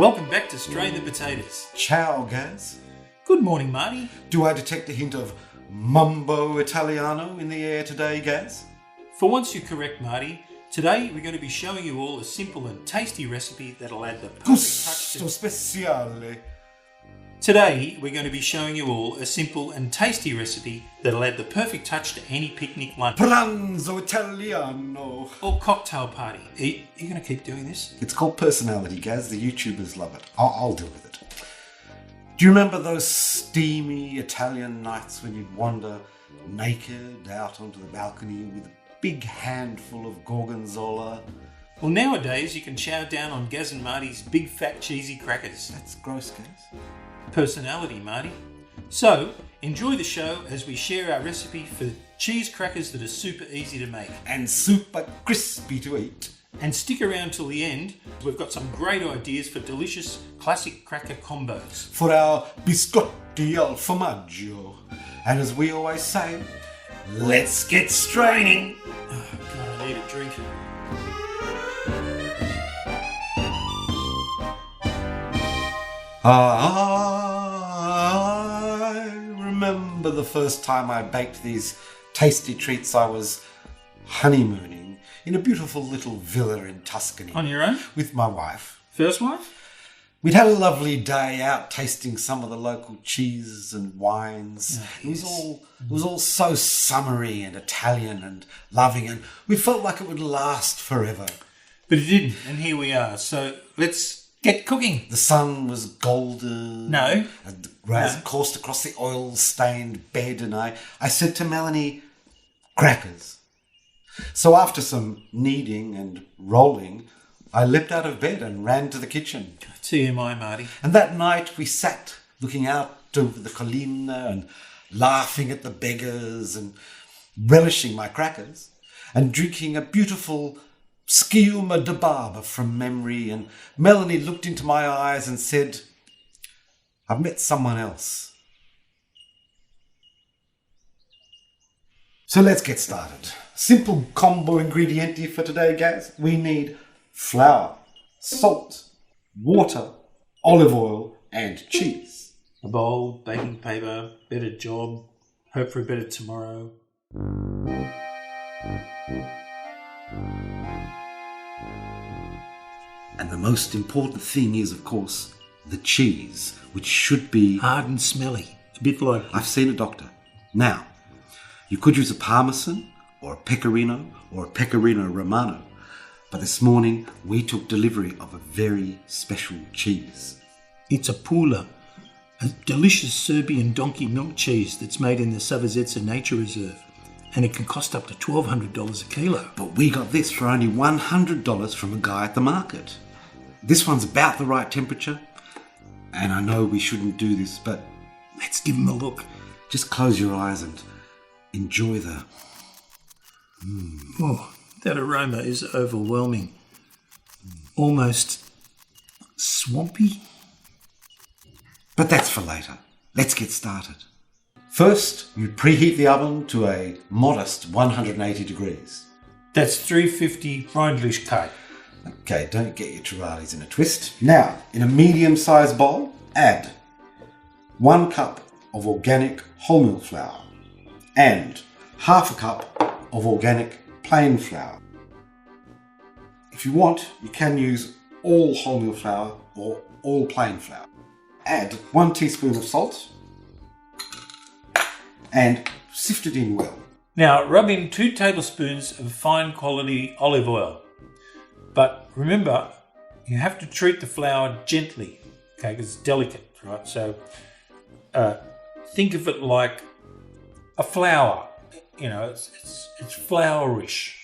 Welcome back to Strain the Potatoes. Ciao, Gaz. Good morning, Marty. Do I detect a hint of Mumbo Italiano in the air today, Gaz? For once you're correct, Marty. Today we're going to be showing you all a simple and tasty recipe that'll add the perfect touch Gusto speciale. Today we're going to be showing you all a simple and tasty recipe that'll add the perfect touch to any picnic lunch. Pranzo Italiano. Or cocktail party. Are you going to keep doing this? It's called personality, Gaz. The YouTubers love it. I'll deal with it. Do you remember those steamy Italian nights when you'd wander naked out onto the balcony with a big handful of gorgonzola? Well, nowadays you can chow down on Gaz and Marty's big fat cheesy crackers. That's gross, Gaz. Personality, Marty. So, enjoy the show as we share our recipe for cheese crackers that are super easy to make. And super crispy to eat. And stick around till the end. We've got some great ideas for delicious classic cracker combos. For our biscotti al formaggio. And as we always say, let's get straining. Oh, God, I need a drink. I remember the first time I baked these tasty treats. I was honeymooning in a beautiful little villa in Tuscany. On your own? With my wife. First wife? We'd had a lovely day out tasting some of the local cheeses and wines. Oh, yes. It was all so summery and Italian and loving, and we felt like it would last forever. But it didn't, and here we are. So let's get cooking. The sun was golden. No. And the rays coursed across the oil-stained bed, and I said to Melanie, crackers. So after some kneading and rolling, I leapt out of bed and ran to the kitchen. TMI, Marty. And that night we sat looking out over the collina and laughing at the beggars and relishing my crackers and drinking a beautiful schiuma de barba from memory. And Melanie looked into my eyes and said, I've met someone else. So let's get started. Simple combo ingredienti for today, guys. We need flour, salt, water, olive oil, and cheese. A bowl, baking paper, better job, hope for a better tomorrow. And the most important thing is, of course, the cheese, which should be hard and smelly. A bit like... I've seen a doctor. Now, you could use a Parmesan or a Pecorino or a Pecorino Romano. But this morning, we took delivery of a very special cheese. It's a Pula, a delicious Serbian donkey milk cheese that's made in the Savezeza Nature Reserve. And it can cost up to $1,200 a kilo. But we got this for only $100 from a guy at the market. This one's about the right temperature. And I know we shouldn't do this, but let's give him a look. Just close your eyes and enjoy the... Oh, that aroma is overwhelming. Almost swampy. But that's for later. Let's get started. First, you preheat the oven to a modest 180 degrees. That's 350 Freundlichkeit. Okay, don't get your Tirales in a twist. Now, in a medium-sized bowl, add 1 cup of organic wholemeal flour and half a cup of organic plain flour. If you want, you can use all wholemeal flour or all plain flour. Add 1 teaspoon of salt and sift it in well. Now rub in 2 tablespoons of fine quality olive oil. But remember, you have to treat the flour gently, okay, because it's delicate, right? So think of it like a flower. You know, it's flourish.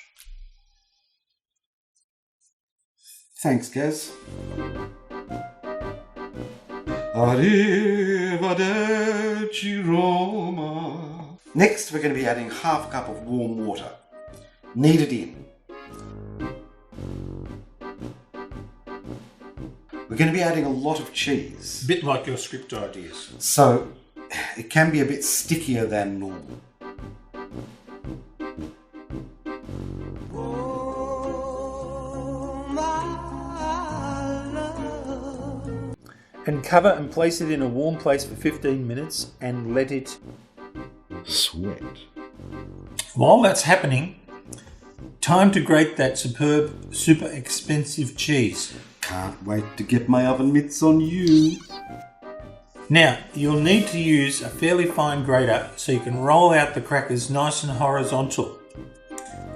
Thanks, Gaz. Arrivederci Roma. Next, we're going to be adding half a cup of warm water. Knead it in. We're going to be adding a lot of cheese. A bit like your script ideas. So, it can be a bit stickier than normal. And cover and place it in a warm place for 15 minutes and let it sweat. While that's happening, time to grate that superb, super expensive cheese. Can't wait to get my oven mitts on you. Now, you'll need to use a fairly fine grater so you can roll out the crackers nice and horizontal.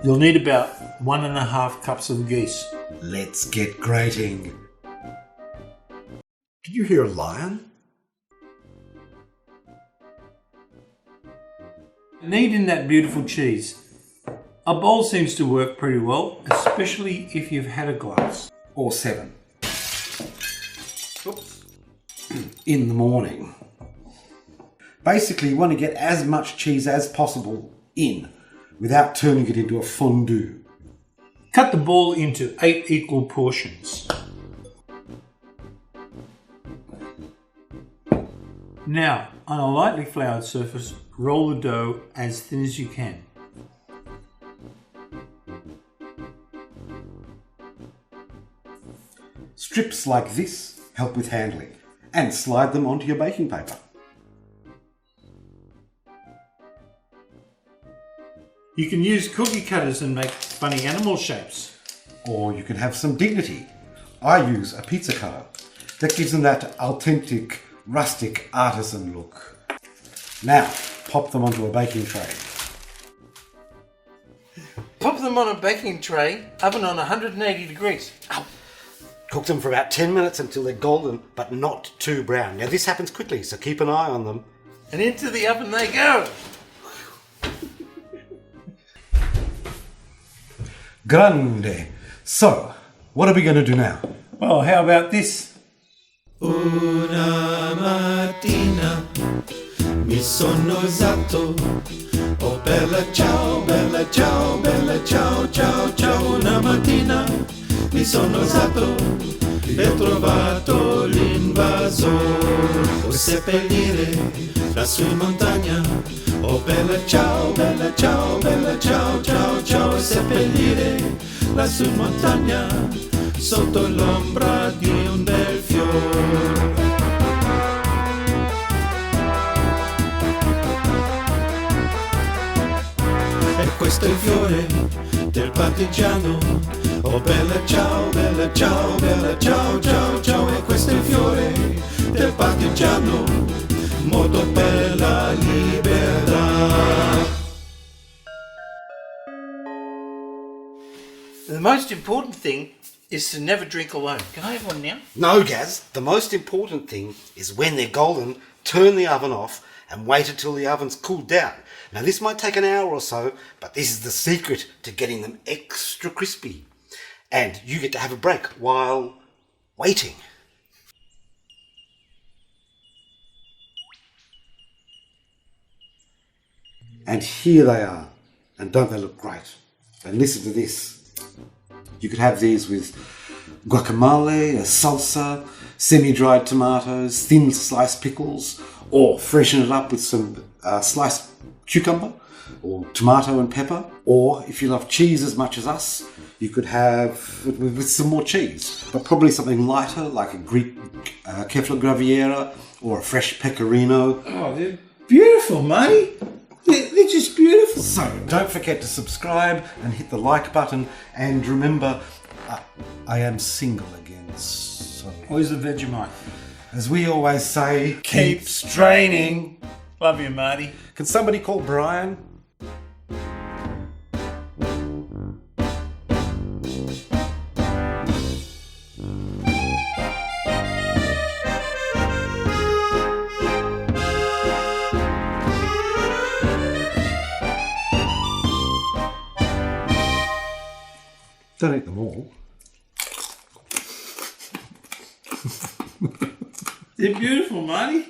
You'll need about 1.5 cups of geese. Let's get grating. Did you hear a lion? Knead in that beautiful cheese. A bowl seems to work pretty well, especially if you've had a glass. Or 7. Oops. In the morning. Basically, you want to get as much cheese as possible in without turning it into a fondue. Cut the ball into 8 equal portions. Now, on a lightly floured surface, roll the dough as thin as you can. Strips like this help with handling, and slide them onto your baking paper. You can use cookie cutters and make funny animal shapes. Or you can have some dignity. I use a pizza cutter that gives them that authentic, rustic, artisan look. Now, pop them onto a baking tray. Pop them on a baking tray, oven on 180 degrees. Ow. Cook them for about 10 minutes until they're golden, but not too brown. Now this happens quickly, so keep an eye on them. And into the oven they go. Grande. So, what are we going to do now? Well, how about this? Una mattina mi sono alzato. Oh bella ciao, bella ciao, bella ciao, ciao, ciao. Una mattina mi sono alzato e ho trovato l'invasore. O seppellire lassù in montagna. Oh bella ciao, bella ciao, bella ciao, ciao, ciao. E seppellire lassù in montagna sotto l'ombra di un bel fiore. E questo è il fiore del partigiano. Oh bella ciao, bella ciao, bella ciao, ciao, ciao. E questo è il fiore del partigiano, morto per la libertà. The most important thing is to never drink alone. Can I have one now? No, Gaz. The most important thing is when they're golden, turn the oven off and wait until the oven's cooled down. Now this might take an hour or so, but this is the secret to getting them extra crispy. And you get to have a break while waiting. And here they are. And don't they look great? And listen to this. You could have these with guacamole, a salsa, semi-dried tomatoes, thin sliced pickles, or freshen it up with some sliced cucumber, or tomato and pepper. Or if you love cheese as much as us, you could have with some more cheese, but probably something lighter like a Greek kefla graviera or a fresh pecorino. Oh, they're beautiful, Marty. They're just beautiful. So don't forget to subscribe and hit the like button, and remember, I am single again, so Where's the Vegemite? as we always say, keep straining. Love you, Marty. Can somebody call Brian? Don't eat them all. They're beautiful, Marty.